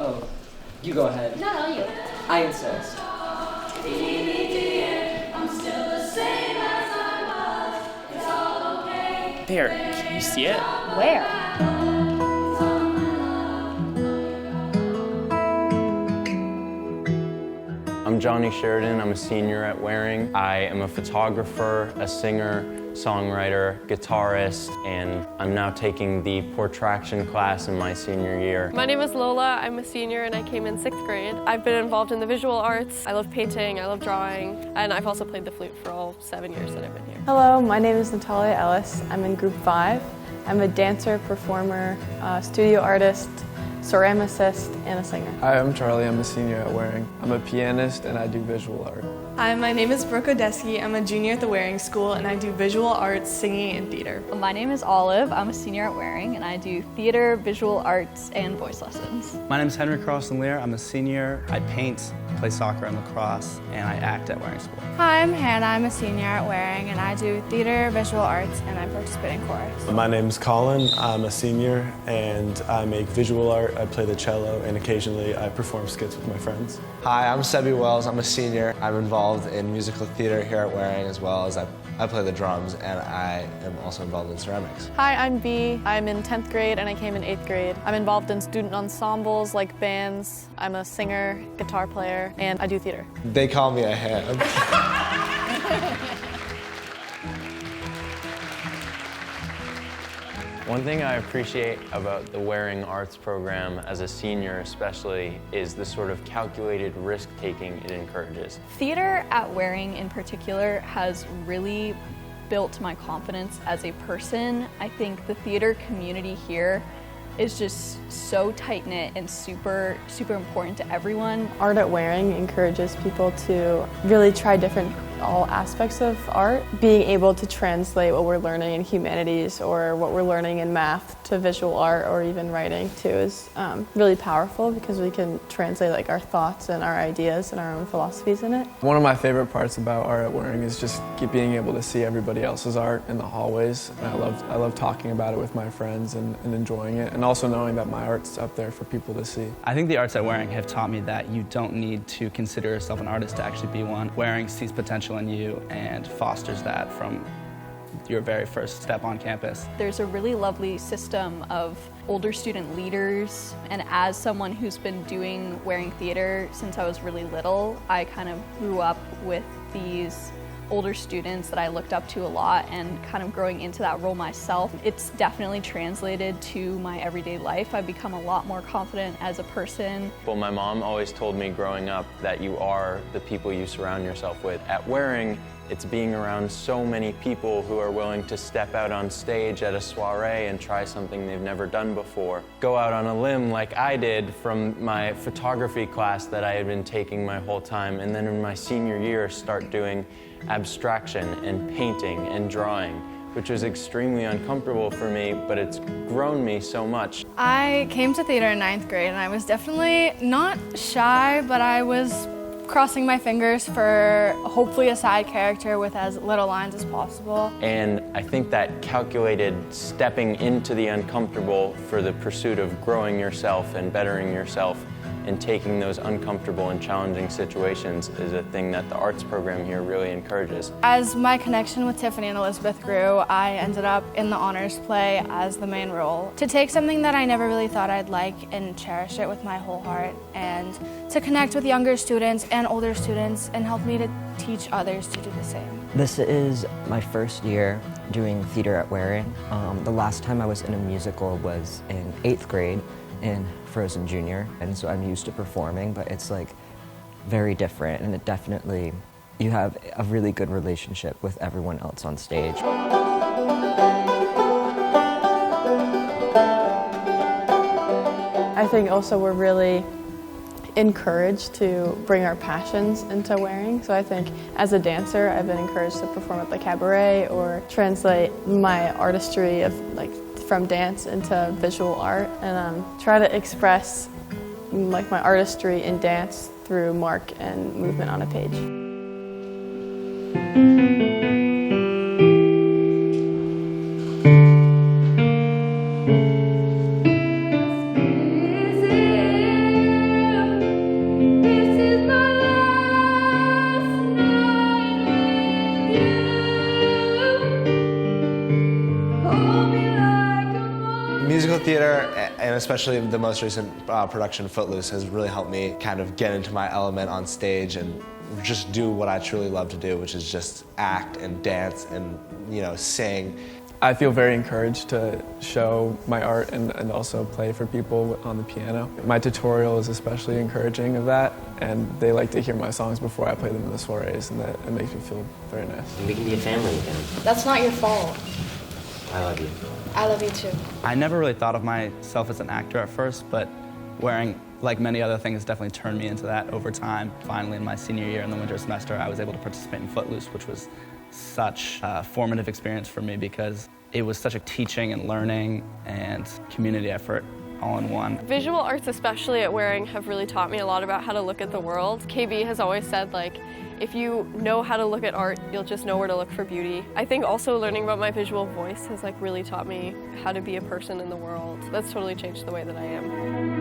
Oh, you go ahead. No, you. I insist. There, can you see it? Where? I'm Johnny Sheridan. I'm a senior at Waring. I am a photographer, a singer, songwriter, guitarist, and I'm now taking the portraction class in my senior year. My name is Lola. I'm a senior and I came in 6th grade. I've been involved in the visual arts. I love painting, I love drawing, and I've also played the flute for all 7 years that I've been here. Hello, my name is Natalia Ellis. I'm in Group 5. I'm a dancer, performer, studio artist, ceramicist, and a singer. Hi, I'm Charlie. I'm a senior at Waring. I'm a pianist and I do visual art. Hi, my name is Brooke Odeski. I'm a junior at the Waring School and I do visual arts, singing, and theater. My name is Olive. I'm a senior at Waring and I do theater, visual arts, and voice lessons. My name is Henry Carlson-Lear. I'm a senior. I paint, play soccer and lacrosse, and I act at Waring School. Hi, I'm Hannah. I'm a senior at Waring and I do theater, visual arts, and I participate in chorus. My name is Colin. I'm a senior and I make visual art. I play the cello and occasionally I perform skits with my friends. Hi, I'm Sebi Wells. I'm a senior. I'm involved in musical theater here at Waring, as well as I play the drums, and I am also involved in ceramics. Hi, I'm Bea. I'm in 10th grade and I came in 8th grade. I'm involved in student ensembles like bands. I'm a singer, guitar player, and I do theater. They call me a ham. One thing I appreciate about the Waring Arts program as a senior especially is the sort of calculated risk-taking it encourages. Theater at Waring in particular has really built my confidence as a person. I think the theater community here is just so tight-knit and super important to everyone. Art at Waring encourages people to really try all aspects of art. Being able to translate what we're learning in humanities or what we're learning in math to visual art or even writing too is really powerful because we can translate like our thoughts and our ideas and our own philosophies in it. One of my favorite parts about art at Waring is just being able to see everybody else's art in the hallways. And I love talking about it with my friends and enjoying it, and also knowing that my art's up there for people to see. I think the arts at Waring have taught me that you don't need to consider yourself an artist to actually be one. Waring sees potential in you and fosters that from your very first step on campus. There's a really lovely system of older student leaders, and as someone who's been doing Waring theater since I was really little, I kind of grew up with these older students that I looked up to a lot, and kind of growing into that role myself, it's definitely translated to my everyday life. I've become a lot more confident as a person. Well, my mom always told me growing up that you are the people you surround yourself with. At Waring, it's being around so many people who are willing to step out on stage at a soiree and try something they've never done before. Go out on a limb like I did from my photography class that I had been taking my whole time, and then in my senior year start doing abstraction and painting and drawing, which was extremely uncomfortable for me, but it's grown me so much. I came to theater in 9th grade and I was definitely not shy, but I was crossing my fingers for hopefully a side character with as little lines as possible. And I think that calculated stepping into the uncomfortable for the pursuit of growing yourself and bettering yourself and taking those uncomfortable and challenging situations is a thing that the arts program here really encourages. As my connection with Tiffany and Elizabeth grew, I ended up in the honors play as the main role. To take something that I never really thought I'd like and cherish it with my whole heart, and to connect with younger students and older students and help me to teach others to do the same. This is my first year doing theater at Waring. The last time I was in a musical was in 8th grade in Frozen Junior, and so I'm used to performing, but it's like very different, and it definitely, you have a really good relationship with everyone else on stage. I think also we're really encouraged to bring our passions into Waring. So I think as a dancer, I've been encouraged to perform at the cabaret or translate my artistry of from dance into visual art, and try to express my artistry in dance through mark and movement on a page. Musical theater, and especially the most recent production, Footloose, has really helped me kind of get into my element on stage and just do what I truly love to do, which is just act and dance and, you know, sing. I feel very encouraged to show my art and also play for people on the piano. My tutorial is especially encouraging of that, and they like to hear my songs before I play them in the soirees, and that it makes me feel very nice. We can be a family again. That's not your fault. I love you. I love you too. I never really thought of myself as an actor at first, but wearing, like many other things, definitely turned me into that over time. Finally, in my senior year in the winter semester, I was able to participate in Footloose, which was such a formative experience for me because it was such a teaching and learning and community effort all in one. Visual arts, especially at wearing, have really taught me a lot about how to look at the world. KB has always said, like, if you know how to look at art, you'll just know where to look for beauty. I think also learning about my visual voice has like really taught me how to be a person in the world. That's totally changed the way that I am.